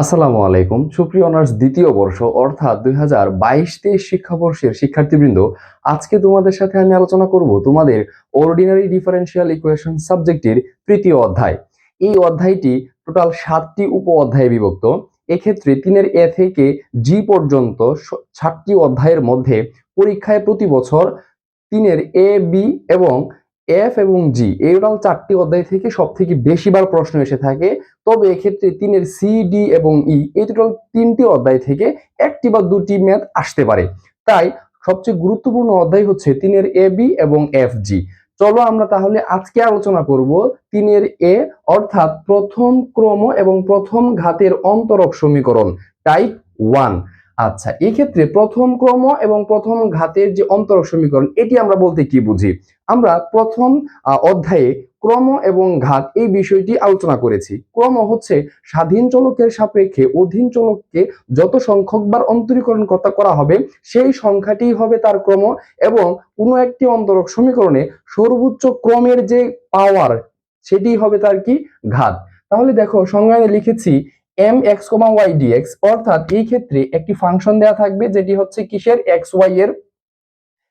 আসসালামু আলাইকুম সুপ্রিয় অনার্স দ্বিতীয় বর্ষ অর্থাৎ 2022-23 শিক্ষাবর্ষের শিক্ষার্থীবৃন্দ, আজকে তোমাদের সাথে আমি আলোচনা করব তোমাদের অর্ডিনারি ডিফারেনশিয়াল ইকুয়েশন সাবজেক্টের তৃতীয় অধ্যায়। এই অধ্যায়টি টোটাল 7টি উপ অধ্যায়ে বিভক্ত। এক্ষেত্রে 3 এ থেকে জি পর্যন্ত 7টি অধ্যায়ের মধ্যে পরীক্ষায় প্রতি বছর 3 এ, বি এবং এফ এবং জি এই টোটাল 4টি অধ্যায় থেকে সব থেকে বেশিবার প্রশ্ন এসে থাকে। তবে এক্ষেত্রে 3 সি, ডি এবং ই এই টোটাল 3টি অধ্যায় থেকে একটি বা দুটি ম্যাথ আসতে পারে। তাই সবচেয়ে গুরুত্বপূর্ণ অধ্যায় হচ্ছে 3 এ, বি এবং এফ, জি। চলো আমরা তাহলে আজকে আলোচনা করব 3 এ অর্থাৎ প্রথম ক্রম এবং প্রথম ঘাতের অন্তরক সমীকরণ টাইপ 1। আচ্ছা, এই ক্ষেত্রে প্রথম ক্রম এবং প্রথম ঘাতের যে অন্তরক সমীকরণ এটি আমরা বলতে কি বুঝি? আমরা প্রথম অধ্যায়ে ক্রম এবং ঘাত এই বিষয়টি আলোচনা করেছি। ক্রম হচ্ছে স্বাধীন চলকের সাপেক্ষে অধীন চলককে যত সংখ্যকবার অন্তরীকরণ করা হবে সেই সংখ্যাটি হবে তার ক্রম, এবং কোনো একটি অন্তরক সমীকরণে সর্বোচ্চ ক্রমের যে পাওয়ার সেটি হবে তার কি ঘাত। তাহলে দেখো সংজ্ঞায় লিখেছি M x comma Y dx, অর্থাৎ এই ক্ষেত্রে একটি ফাংশন দেওয়া থাকবে যেটি হচ্ছে কিসের এক্স ওয়াই এর,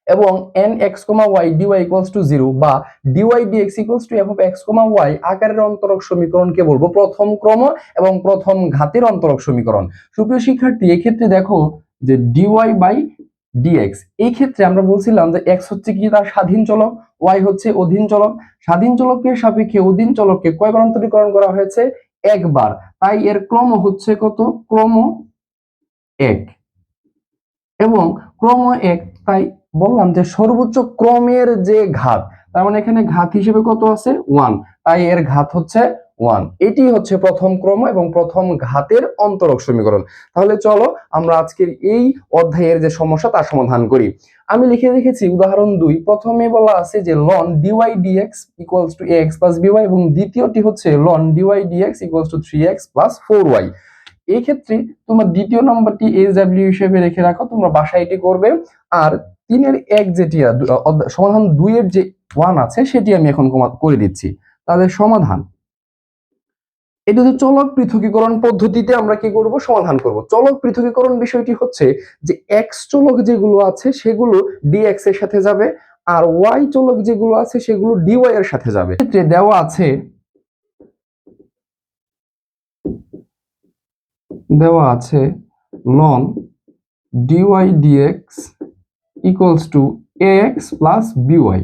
এবং N x comma y dy equals to 0 বা dy dx equals to f of x comma y আকারের অন্তরক সমীকরণকে বলবো প্রথম ক্রম এবং প্রথম ঘাতের অন্তরক সমীকরণ। সুপ্রিয় শিক্ষার্থী, এক্ষেত্রে দেখো যে ডিওয়াই বাই ডিএক্স, এই ক্ষেত্রে আমরা বলছিলাম যে এক্স হচ্ছে কি তার স্বাধীন চলক, ওয়াই হচ্ছে অধীন চলক। স্বাধীন চলকের সাপেক্ষে অধীন চলককে কয়বার অন্তরীকরণ করা হয়েছে? একবার। তাই এর ক্রম হচ্ছে কত? ক্রম 1 এবং ক্রম 1। তাই বললাম যে সর্বোচ্চ ক্রমের যে ঘাত, তার মানে এখানে ঘাত হিসেবে কত আছে? 1। তাই এর ঘাত হচ্ছে 1। এটি হচ্ছে প্রথম ক্রম এবং প্রথম ঘাতের অন্তরক সমীকরণ। তাহলে চলো আমরা আজকের এই অধ্যায়ের যে সমস্যা তার সমাধান করি। আমি লিখে রেখেছি উদাহরণ 2। প্রথমে বলা আছে যে ln dy dx equals two ax plus by, এবং দ্বিতীয়টি হচ্ছে ln dy dx equals two 3x plus 4y। এই ক্ষেত্রে তোমার দ্বিতীয় নম্বরটি এসডব্লিউ হিসেবে রেখে রাখো, তোমরা বাসায় এটি করবে। আর 3 যেটি সমাধান 2 এর যে 1 আছে সেটি আমি এখন করে দিচ্ছি। তাহলে সমাধান, এটা হচ্ছে চলক পৃথকীকরণ পদ্ধতিতে আমরা কি করব? সমাধান করব। চলক পৃথকীকরণ বিষয়টি হচ্ছে যে এক্স চলক যেগুলো আছে সেগুলো ডিএক্স এর সাথে যাবে, আর ওয়াই চলক যেগুলো আছে সেগুলো ডিওয়াই এর সাথে যাবে। ক্ষেত্রে দেওয়া আছে ln dy dx equals two ax plus by।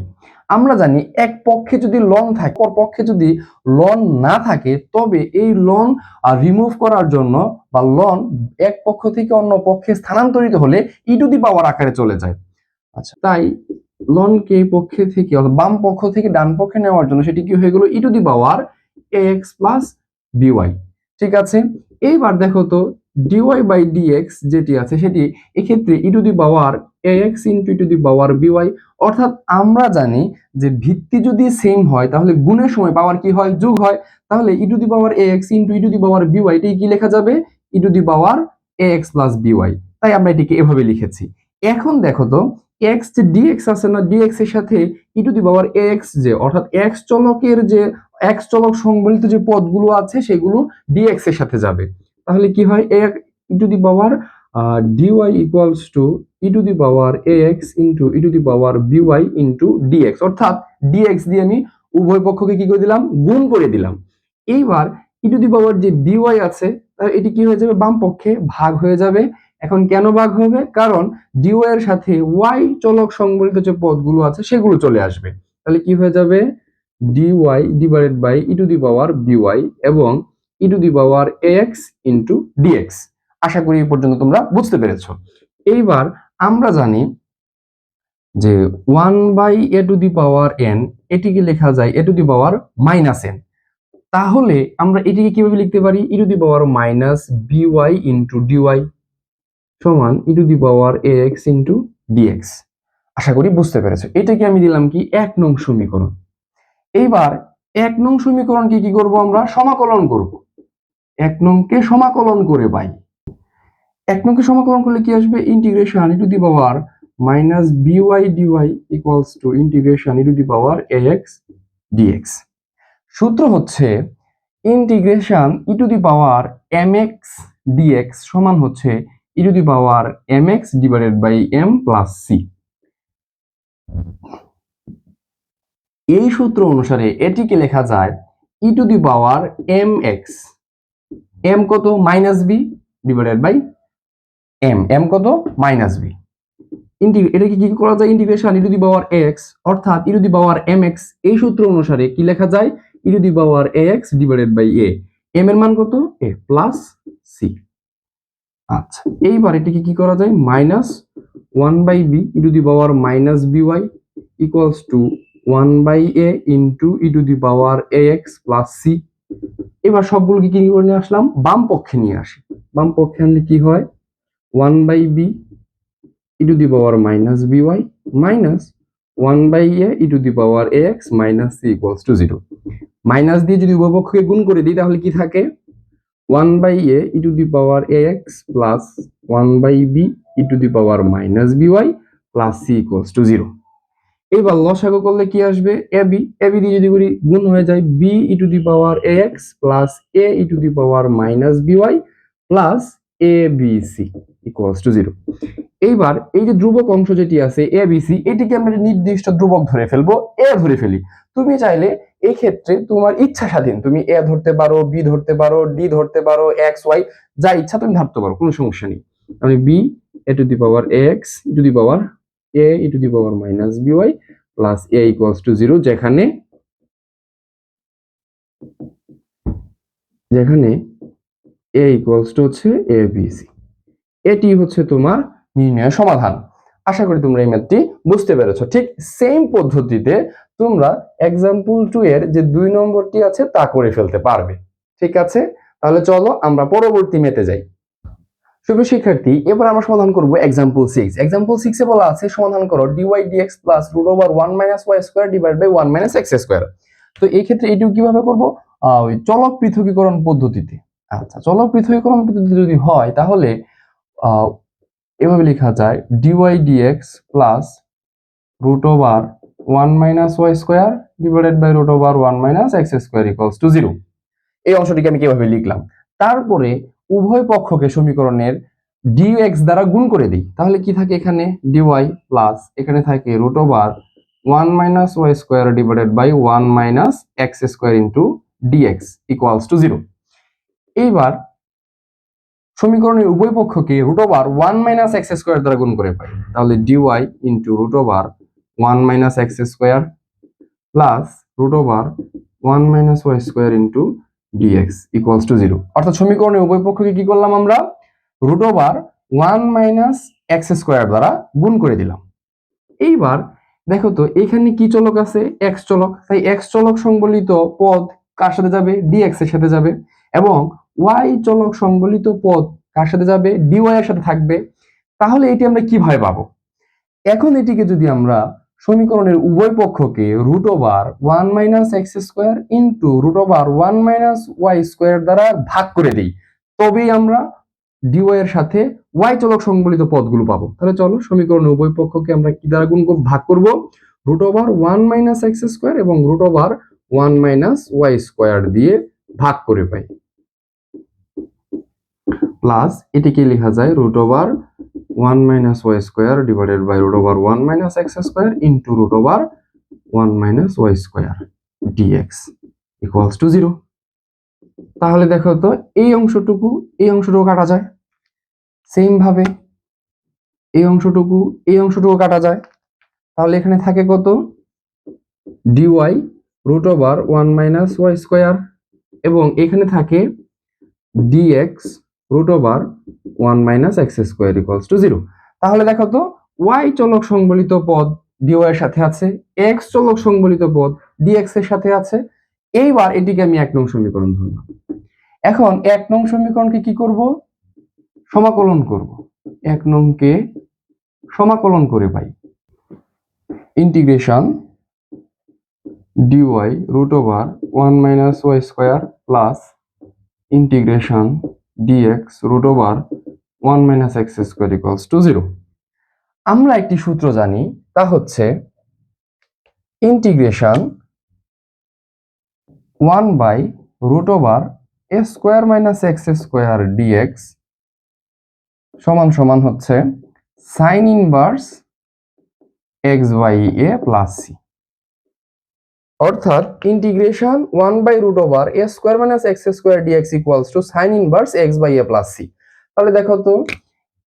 আমরা জানি এক পক্ষে যদি লন থাকে, অপর পক্ষে যদি লন না থাকে, তবে এই লন রিমুভ করার জন্য বা লন এক পক্ষ থেকে অন্য পক্ষে স্থানান্তরিত হলে ই টু দি পাওয়ার আকারে চলে যায়। আচ্ছা, তাই লনকে এই পক্ষে থেকে বাম পক্ষ থেকে ডান পক্ষে নেওয়ার জন্য সেটি কি হয়ে গেল? E to the power ax plus by। ঠিক আছে, এইবার দেখো তো dy বাই dx যেটি আছে সেটি এক্ষেত্রে e to the power ax into e to the power by। অর্থাৎ আমরা জানি যে ভিত্তি যদি সেম হয় তাহলে গুণের সময় পাওয়ার কি হয়? যোগ হয়। তাহলে e to the power ax into e to the power by এটাই কি লেখা যাবে? E to the power ax plus by। তাই আমরা এটিকে এভাবে লিখেছি। এখন দেখো তো x যে dx আছে না, dx এর সাথে ই টু দি পাওয়ার ax যে, অর্থাৎ x চলকের যে x চলক সংবলিত যে পদগুলো আছে সেগুলো dx এর সাথে যাবে। তাহলে কি হয়? E to the power dy equals to e to the power ax into e to the power by into dx, অর্থাৎ dx দিয়ে আমি উভয় পক্ষকে কি করে দিলাম? গুণ করে দিলাম। এইবার ই টু দি পাওয়ার যে by আছে এটি কি হয়ে যাবে? বাম পক্ষে ভাগ হয়ে যাবে। এখন কেন ভাগ হবে? কারণ dy এর সাথে y চলক সংবলিত যে পদগুলো আছে সেগুলো চলে আসবে। তাহলে কি হয়ে যাবে? dy divided by e to the power by এবং e to the power ax into dx। আশা করি এই পর্যন্ত তোমরা বুঝতে পেরেছো। এইবার আমরা জানি যে 1 by a to the power n এটিকে লেখা যায় a to the power minus n। তাহলে আমরা এটিকে কিভাবে লিখতে পারি? E to the power minus by into dy সমান e to the power ax into dx। আশা করি বুঝতে পেরেছো। এটাকে আমি দিলাম কি 1 নং সমীকরণ। এইবার 1 নং সমীকরণকে কি করব? আমরা সমাকলন করব। 1 নংকে সমাকলন করে পাই। 1 নংকে সমাকলন করলে কি আসবে? Integration e to the power minus by dy equals to integration e to the power ax dx। সূত্র হচ্ছে integration e to the power mx dx সমান হচ্ছে e to the power mx divided by m plus c। এই সূত্র অনুসারে এটিকে লেখা যায় e to the power mx, m কত minus b divided by m কত মাইনাস b। এটাকে কি করা যায় integration e to the power x অর্থাৎ e to the power mx এই সূত্র অনুসারে কি লেখা যায় e to the power ax divided by a, m এর মান কত a প্লাস c। আচ্ছা এইবার এটাকে কি করা যায় minus 1 by b e to the power minus by equals to 1 by a into e to the power ax plus c। এবার সবগুলোকে কি করে নিয়ে আসলাম বাম পক্ষে নিয়ে আসি, বাম পক্ষে আনলে কি হয় 1 by b e to the power minus by minus 1 by a e to the power ax minus c equals to 0। Minus দিয়ে যদি উভয় পক্ষকে গুণ করে দিই তাহলে কি থাকে 1 by a e to the power ax plus 1 by b e to the power minus by plus c equals to 0। এবার লসাগু করলে কি আসবে ab দিয়ে যদি করি গুণ হয়ে যায় b e to the power ax plus a e to the power minus by plus abc equals to 0। এইবার এই যে ধ্রুবক অংশ যেটি আছে abc এটিকে আমরা নির্দিষ্ট ধ্রুবক ধরে ফেলবো a ধরে ফেলি। তুমি চাইলে এই ক্ষেত্রে তোমার ইচ্ছা স্বাধীন, তুমি a ধরতে পারো b ধরতে পারো d ধরতে পারো x y যা ইচ্ছা তুমি ধরতে পারো, কোনো সমস্যা নেই। তাহলে b a two the power ax e to the power a e to the power minus by plus a equals to 0, যেখানে a ইকুয়ালস টু হচ্ছে abc। এটি হচ্ছে তোমার নির্ণয়ের সমাধান। আশা করি তোমরা এই ম্যাথটি বুঝতে পেরেছো। ঠিক সেম পদ্ধতিতে তোমরা এক্সাম্পল 2 এর যে 2 নম্বরটি আছে তা করে ফেলতে পারবে। ঠিক আছে, তাহলে চলো আমরা পরবর্তী ম্যাথে যাই। সুপ্রিয় শিক্ষার্থী, এবার আমরা সমাধান করব এক্সাম্পল 6। এক্সাম্পল 6 এ বলা আছে সমাধান করো dy dx plus root over 1 minus y square divide by 1 minus x square. তো এই ক্ষেত্রে এটিও কিভাবে করব ওই চলক পৃথকীকরণ পদ্ধতিতে। আচ্ছা চলক পৃথকীকরণ পদ্ধতি যদি হয় তাহলে এভাবে লেখা যায় dy dx plus root over 1 minus y square divided by root over 1 minus x square equals to 0। এই অংশটিকে আমি কিভাবে লিখলাম, তারপরে উভয় পক্ষকে সমীকরণের dx দ্বারা গুণ করে দিই, তাহলে কি থাকে এখানে dy প্লাস এখানে থাকে root over 1 minus y square divided by 1 minus x square into dx equals to 0। এইবার সমীকরণের উভয় পক্ষকে root over 1 minus x square দ্বারা গুণ করে পাই, তাহলে dy into root over 1 minus x square plus root over 1 minus y square into dx equals to 0। অর্থাৎ সমীকরণের উভয় পক্ষকে কি করলাম আমরা root over 1 minus x square দ্বারা গুণ করে দিলাম। এইবার দেখো তো এখানে কি চলক আছে x চলক, তাই x চলক সংবলিত পদ কার সাথে যাবে dx এর সাথে যাবে, এবং y চলক সংবলিত পদ কার সাথে যাবে dy এর সাথে থাকবে। তাহলে এটি আমরা কিভাবে পাবো, এখন এটিকে যদি আমরা সমীকরণের উভয় পক্ষকে root over 1 minus x square into root over 1 minus y square দ্বারা ভাগ করে দিই, তবেই আমরা ডিওয়াই এর সাথে ওয়াই চলক সংবলিত পদগুলো পাবো। তাহলে চলো সমীকরণের উভয় পক্ষকে আমরা কি দ্বারা গুণ করব, ভাগ করব, root over 1 minus x square এবং root over 1 minus y square দিয়ে ভাগ করে পাই, প্লাস এটিকে লেখা যায় root over 1 minus y square divided by root over 1 minus x square into root over 1 minus y square dx equals to 0। তাহলে দেখো তো এই অংশটুকু কাটা যায়, সেম ভাবে এই অংশটুকু কাটা যায়, তাহলে এখানে থাকে কত dy root over 1 minus y square এবং এখানে থাকে dx root over 1 minus x square equals to 0। তাহলে দেখো তো ওয়াই চলক সংবলিত পদ ডিওয়াই এর সাথে আছে, এক্স চলক সংবলিত পদ ডিএক্স এর সাথে আছে। এইবার এটিকে আমি 1 নং সমীকরণ ধরলাম। এখন 1 নং সমীকরণকে কি করব, সমাকলন করব। 1 নংকে সমাকলন করে পাই integration dy root over 1 minus y square plus integration dx root over 1 minus x square equals to 0। আমরা একটি সূত্র জানি, তা হচ্ছে integration 1 by root over a square minus x square dx সমান সমান হচ্ছে sine inverse x by a plus c. অর্থাৎ ইন্টিগ্রেশন 1/√ওভার a square minus x square dx equals to sine inverse x by a plus c. তাহলে দেখো তো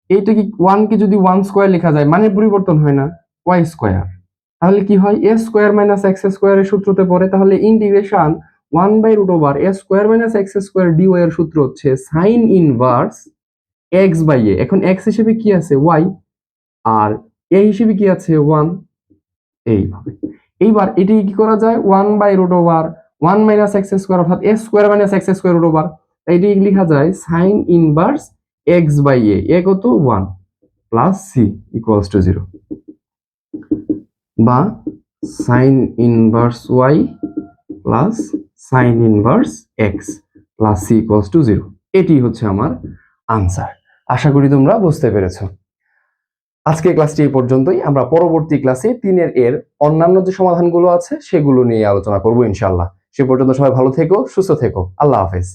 এইটা কি 1 কে যদি 1 স্কোয়ার লেখা যায় মানে পরিবর্তন হয় না, ওয়াই স্কোয়ার, তাহলে কি হয় এ স্কোয়ার মাইনাস এক্স স্কোয়ারের সূত্রতে পড়ে, তাহলে ইন্টিগ্রেশন 1/√ওভার a square minus x square dy এর সূত্র হচ্ছে sine inverse x by a. এখন এক্স হিসেবে কি আছে ওয়াই, আর এ হিসেবে কি আছে 1, এইভাবে। এইবার এটি কি করা যায় 1/√ওভার 1 মাইনাস এক্স স্কোয়ার অর্থাৎ a square minus x square root over, এটি লেখা যায় sine inverse x by a কত 1 প্লাস সি ইকুয়ালস টু 0, বা sine inverse y plus sine inverse x plus c equals to 0। এটি হচ্ছে আমার আনসার। আশা করি তোমরা বুঝতে পেরেছো। আজকের ক্লাসটি এই পর্যন্তই। আমরা পরবর্তী ক্লাসে 3 এর অন্যান্য যে সমাধানগুলো আছে সেগুলো নিয়ে আলোচনা করব ইনশাআল্লাহ। সে পর্যন্ত সবাই ভালো থেকো, সুস্থ থেকো। আল্লাহ হাফেজ।